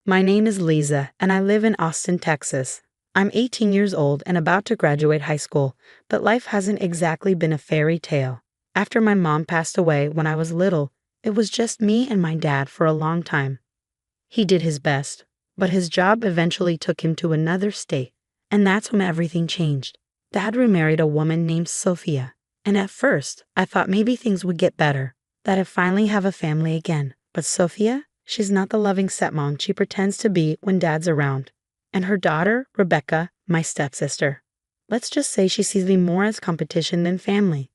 My name is Lisa, and I live in Austin, Texas. I'm 18 years old and about to graduate high school, but life hasn't exactly been a fairy tale. After my mom passed away when I was little, it was just me and my dad for a long time. He did his best, but his job eventually took him to another state, and that's when everything changed. Dad remarried a woman named Sophia, and at first, I thought maybe things would get better, that I'd finally have a family again. But Sophia, she's not the loving stepmom she pretends to be when Dad's around. And her daughter, Rebecca, my stepsister. Let's just say she sees me more as competition than family.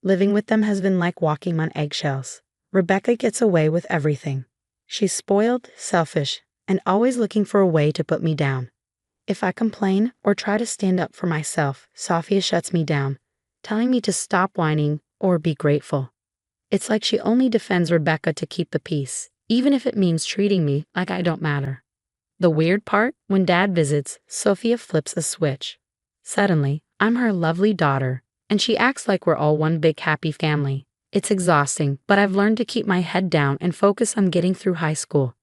Living with them has been like walking on eggshells. Rebecca gets away with everything. She's spoiled, selfish, and always looking for a way to put me down. If I complain or try to stand up for myself, Sophia shuts me down, telling me to stop whining or be grateful. It's like she only defends Rebecca to keep the peace, even if it means treating me like I don't matter. The weird part, when Dad visits, Sophia flips a switch. Suddenly, I'm her lovely daughter, and she acts like we're all one big happy family. It's exhausting, but I've learned to keep my head down and focus on getting through high school.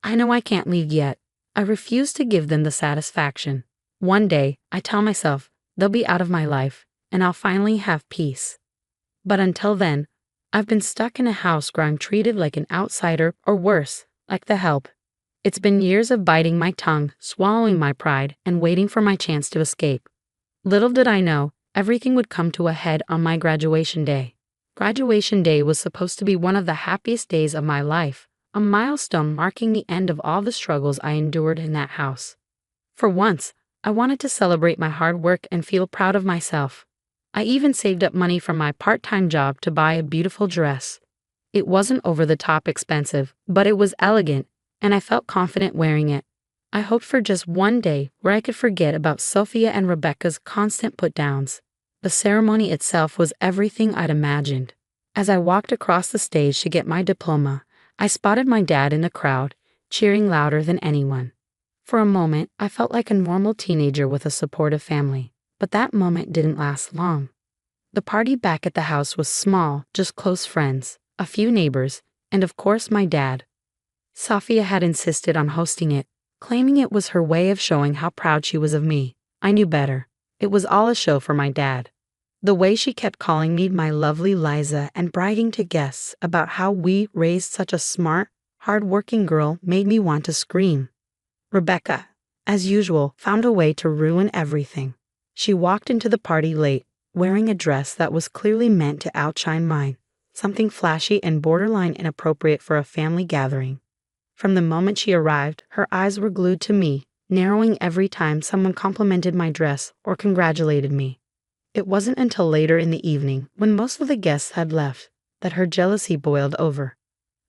I know I can't leave yet. I refuse to give them the satisfaction. One day, I tell myself, they'll be out of my life, and I'll finally have peace. But until then, I've been stuck in a house where I'm treated like an outsider or worse, like the help. It's been years of biting my tongue, swallowing my pride, and waiting for my chance to escape. Little did I know, everything would come to a head on my graduation day. Graduation day was supposed to be one of the happiest days of my life, a milestone marking the end of all the struggles I endured in that house. For once, I wanted to celebrate my hard work and feel proud of myself. I even saved up money from my part-time job to buy a beautiful dress. It wasn't over-the-top expensive, but it was elegant, and I felt confident wearing it. I hoped for just one day where I could forget about Sophia and Rebecca's constant put-downs. The ceremony itself was everything I'd imagined. As I walked across the stage to get my diploma, I spotted my dad in the crowd, cheering louder than anyone. For a moment, I felt like a normal teenager with a supportive family, but that moment didn't last long. The party back at the house was small, just close friends, a few neighbors, and of course my dad. Sophia had insisted on hosting it, claiming it was her way of showing how proud she was of me. I knew better. It was all a show for my dad. The way she kept calling me my lovely Liza and bragging to guests about how we raised such a smart, hard-working girl made me want to scream. Rebecca, as usual, found a way to ruin everything. She walked into the party late, wearing a dress that was clearly meant to outshine mine, something flashy and borderline inappropriate for a family gathering. From the moment she arrived, her eyes were glued to me, narrowing every time someone complimented my dress or congratulated me. It wasn't until later in the evening, when most of the guests had left, that her jealousy boiled over.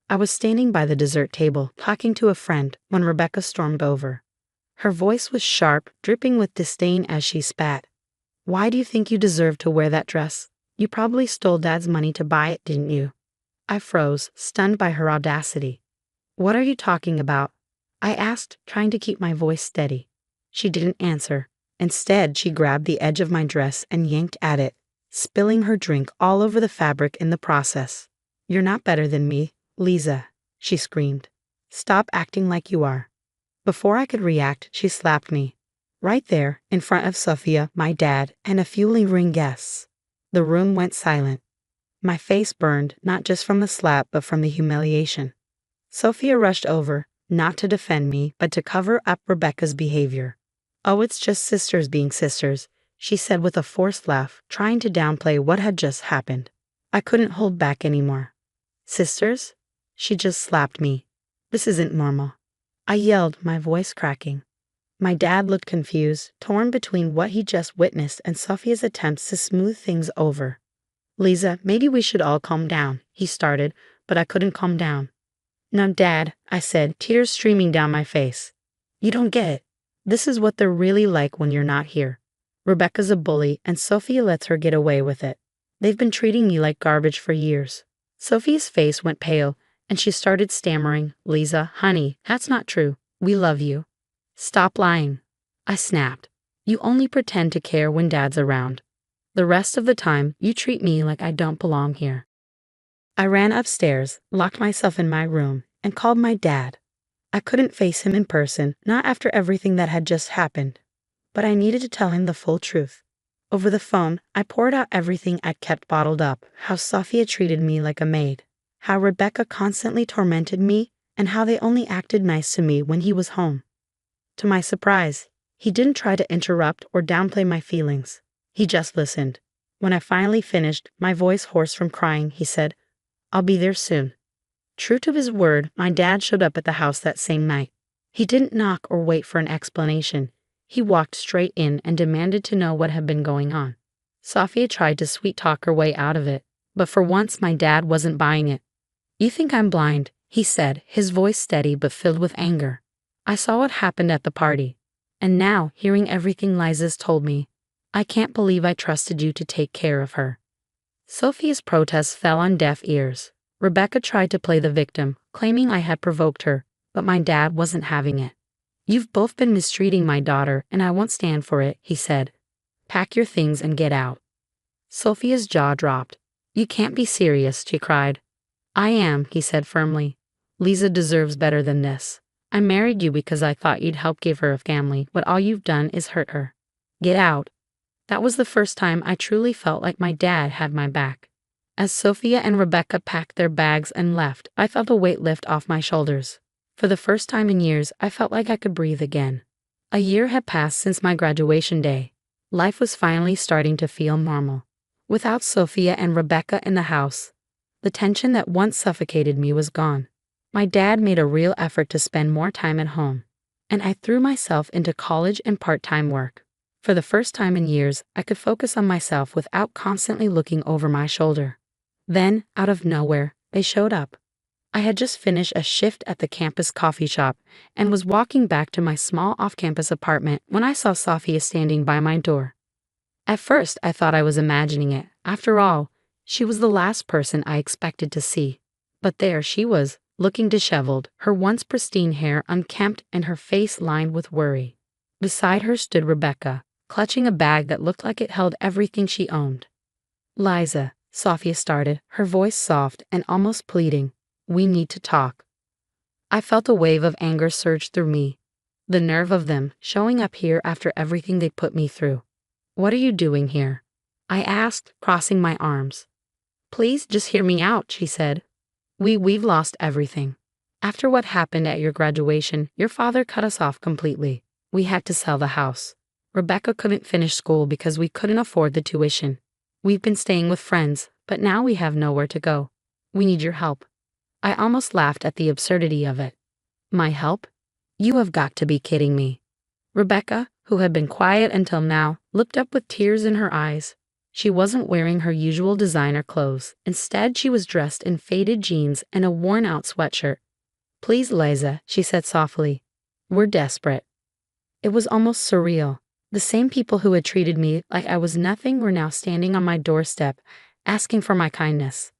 I was standing by the dessert table, talking to a friend, when Rebecca stormed over. Her voice was sharp, dripping with disdain as she spat. "Why do you think you deserve to wear that dress? You probably stole Dad's money to buy it, didn't you?" I froze, stunned by her audacity. "What are you talking about?" I asked, trying to keep my voice steady. She didn't answer. Instead, she grabbed the edge of my dress and yanked at it, spilling her drink all over the fabric in the process. "You're not better than me, Lisa," she screamed. "Stop acting like you are." Before I could react, she slapped me. Right there, in front of Sophia, my dad, and a few lingering guests. The room went silent. My face burned, not just from the slap, but from the humiliation. Sophia rushed over, not to defend me, but to cover up Rebecca's behavior. "Oh, it's just sisters being sisters," she said with a forced laugh, trying to downplay what had just happened. I couldn't hold back anymore. "Sisters?" She just slapped me. "This isn't normal." I yelled, my voice cracking. My dad looked confused, torn between what he just witnessed and Sophia's attempts to smooth things over. "Lisa, maybe we should all calm down," he started, but I couldn't calm down. "No, Dad," I said, tears streaming down my face. "You don't get it. This is what they're really like when you're not here. Rebecca's a bully, and Sophia lets her get away with it. They've been treating me like garbage for years." Sophia's face went pale, and she started stammering, "Lisa, honey, that's not true. We love you." "Stop lying," I snapped. "You only pretend to care when Dad's around. The rest of the time, you treat me like I don't belong here." I ran upstairs, locked myself in my room, and called my dad. I couldn't face him in person, not after everything that had just happened. But I needed to tell him the full truth. Over the phone, I poured out everything I'd kept bottled up, how Sophia treated me like a maid, how Rebecca constantly tormented me, and how they only acted nice to me when he was home. To my surprise, he didn't try to interrupt or downplay my feelings. He just listened. When I finally finished, my voice hoarse from crying, he said, "I'll be there soon." True to his word, my dad showed up at the house that same night. He didn't knock or wait for an explanation. He walked straight in and demanded to know what had been going on. Sophia tried to sweet-talk her way out of it, but for once my dad wasn't buying it. "You think I'm blind," he said, his voice steady but filled with anger. "I saw what happened at the party. And now, hearing everything Liza's told me, I can't believe I trusted you to take care of her." Sophia's protests fell on deaf ears. Rebecca tried to play the victim, claiming I had provoked her, but my dad wasn't having it. "You've both been mistreating my daughter, and I won't stand for it," he said. "Pack your things and get out." Sophia's jaw dropped. "You can't be serious," she cried. "I am," he said firmly. "Liza deserves better than this. I married you because I thought you'd help give her a family, but all you've done is hurt her. Get out." That was the first time I truly felt like my dad had my back. As Sophia and Rebecca packed their bags and left, I felt a weight lift off my shoulders. For the first time in years, I felt like I could breathe again. A year had passed since my graduation day. Life was finally starting to feel normal. Without Sophia and Rebecca in the house, the tension that once suffocated me was gone. My dad made a real effort to spend more time at home, and I threw myself into college and part-time work. For the first time in years, I could focus on myself without constantly looking over my shoulder. Then, out of nowhere, they showed up. I had just finished a shift at the campus coffee shop and was walking back to my small off-campus apartment when I saw Sophia standing by my door. At first, I thought I was imagining it. After all, she was the last person I expected to see. But there she was, looking disheveled, her once pristine hair unkempt and her face lined with worry. Beside her stood Rebecca, clutching a bag that looked like it held everything she owned. "Liza," Sophia started, her voice soft and almost pleading, "we need to talk." I felt a wave of anger surge through me. The nerve of them, showing up here after everything they put me through. "What are you doing here?" I asked, crossing my arms. "Please just hear me out," she said. We've lost everything. After what happened at your graduation, your father cut us off completely. We had to sell the house. Rebecca couldn't finish school because we couldn't afford the tuition. We've been staying with friends, but now we have nowhere to go. We need your help." I almost laughed at the absurdity of it. "My help? You have got to be kidding me." Rebecca, who had been quiet until now, looked up with tears in her eyes. She wasn't wearing her usual designer clothes. Instead, she was dressed in faded jeans and a worn-out sweatshirt. "Please, Liza," she said softly. "We're desperate." It was almost surreal. The same people who had treated me like I was nothing were now standing on my doorstep, asking for my kindness.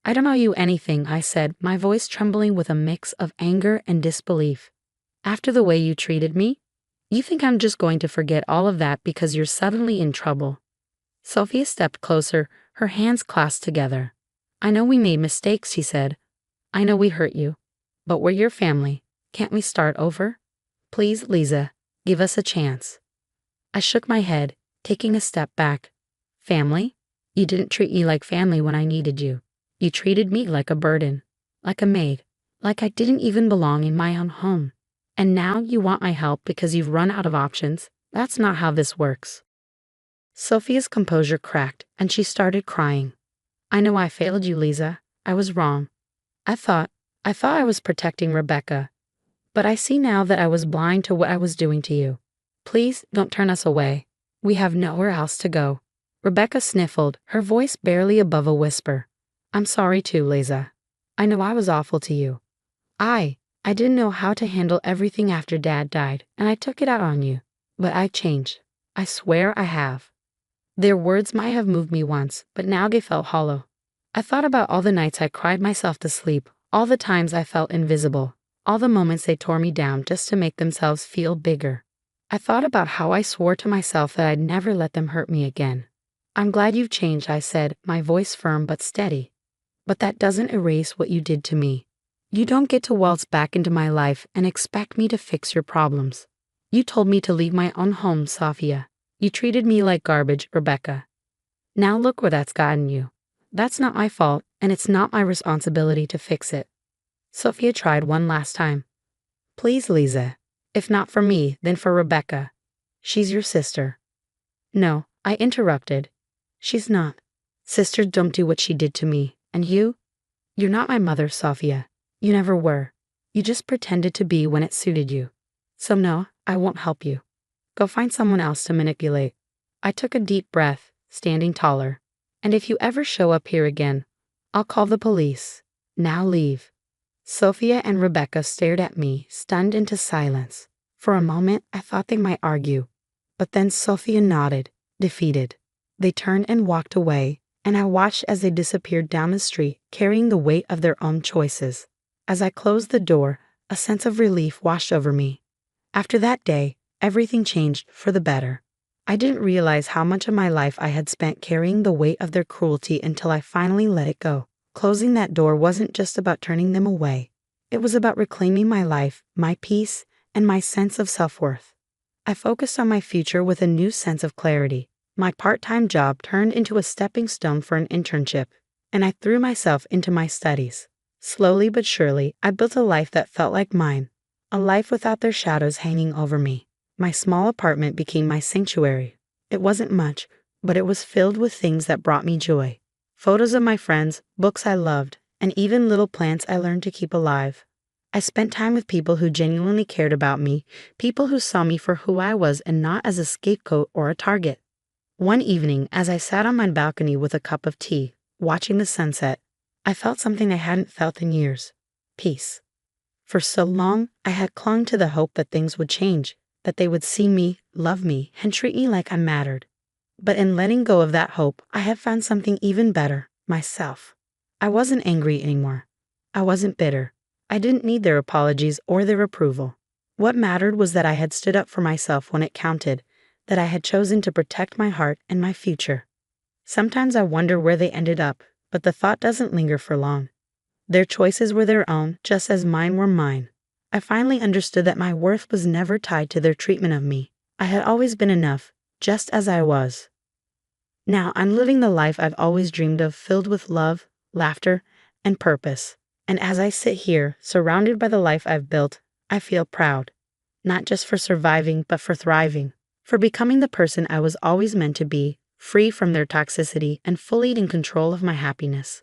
"I don't owe you anything," I said, my voice trembling with a mix of anger and disbelief. "After the way you treated me? You think I'm just going to forget all of that because you're suddenly in trouble?" Sophia stepped closer, her hands clasped together. "I know we made mistakes," she said. "I know we hurt you. But we're your family. Can't we start over? Please, Liza, give us a chance." I shook my head, taking a step back. "Family? You didn't treat me like family when I needed you. You treated me like a burden, like a maid, like I didn't even belong in my own home. And now you want my help because you've run out of options. That's not how this works." Sophia's composure cracked, and she started crying. "I know I failed you, Liza. I was wrong. I thought I was protecting Rebecca. But I see now that I was blind to what I was doing to you. Please don't turn us away. We have nowhere else to go." Rebecca sniffled, her voice barely above a whisper. "I'm sorry too, Liza. I know I was awful to you. I didn't know how to handle everything after Dad died, and I took it out on you. But I changed. I swear I have." Their words might have moved me once, but now they felt hollow. I thought about all the nights I cried myself to sleep, all the times I felt invisible, all the moments they tore me down just to make themselves feel bigger. I thought about how I swore to myself that I'd never let them hurt me again. "I'm glad you've changed," I said, my voice firm but steady. "But that doesn't erase what you did to me. You don't get to waltz back into my life and expect me to fix your problems. You told me to leave my own home, Sophia. You treated me like garbage, Rebecca. Now look where that's gotten you. That's not my fault, and it's not my responsibility to fix it. Sophia tried one last time. Please, Lisa. If not for me, then for Rebecca. She's your sister. No, I interrupted. She's not. Sister don't do what she did to me, and you? You're not my mother, Sophia. You never were. You just pretended to be when it suited you. So no, I won't help you. Go find someone else to manipulate. I took a deep breath, standing taller. And if you ever show up here again, I'll call the police. Now leave. Sophia and Rebecca stared at me, stunned into silence. For a moment, I thought they might argue. But then Sophia nodded, defeated. They turned and walked away, and I watched as they disappeared down the street, carrying the weight of their own choices. As I closed the door, a sense of relief washed over me. After that day, everything changed for the better. I didn't realize how much of my life I had spent carrying the weight of their cruelty until I finally let it go. Closing that door wasn't just about turning them away. It was about reclaiming my life, my peace, and my sense of self-worth. I focused on my future with a new sense of clarity. My part-time job turned into a stepping stone for an internship, and I threw myself into my studies. Slowly but surely, I built a life that felt like mine, a life without their shadows hanging over me. My small apartment became my sanctuary. It wasn't much, but it was filled with things that brought me joy. Photos of my friends, books I loved, and even little plants I learned to keep alive. I spent time with people who genuinely cared about me, people who saw me for who I was and not as a scapegoat or a target. One evening, as I sat on my balcony with a cup of tea, watching the sunset, I felt something I hadn't felt in years. Peace. For so long, I had clung to the hope that things would change, that they would see me, love me, and treat me like I mattered. But in letting go of that hope, I had found something even better, myself. I wasn't angry anymore. I wasn't bitter. I didn't need their apologies or their approval. What mattered was that I had stood up for myself when it counted, that I had chosen to protect my heart and my future. Sometimes I wonder where they ended up, but the thought doesn't linger for long. Their choices were their own, just as mine were mine. I finally understood that my worth was never tied to their treatment of me. I had always been enough, just as I was. Now I'm living the life I've always dreamed of, filled with love, laughter, and purpose. And as I sit here, surrounded by the life I've built, I feel proud. Not just for surviving, but for thriving. For becoming the person I was always meant to be, free from their toxicity and fully in control of my happiness.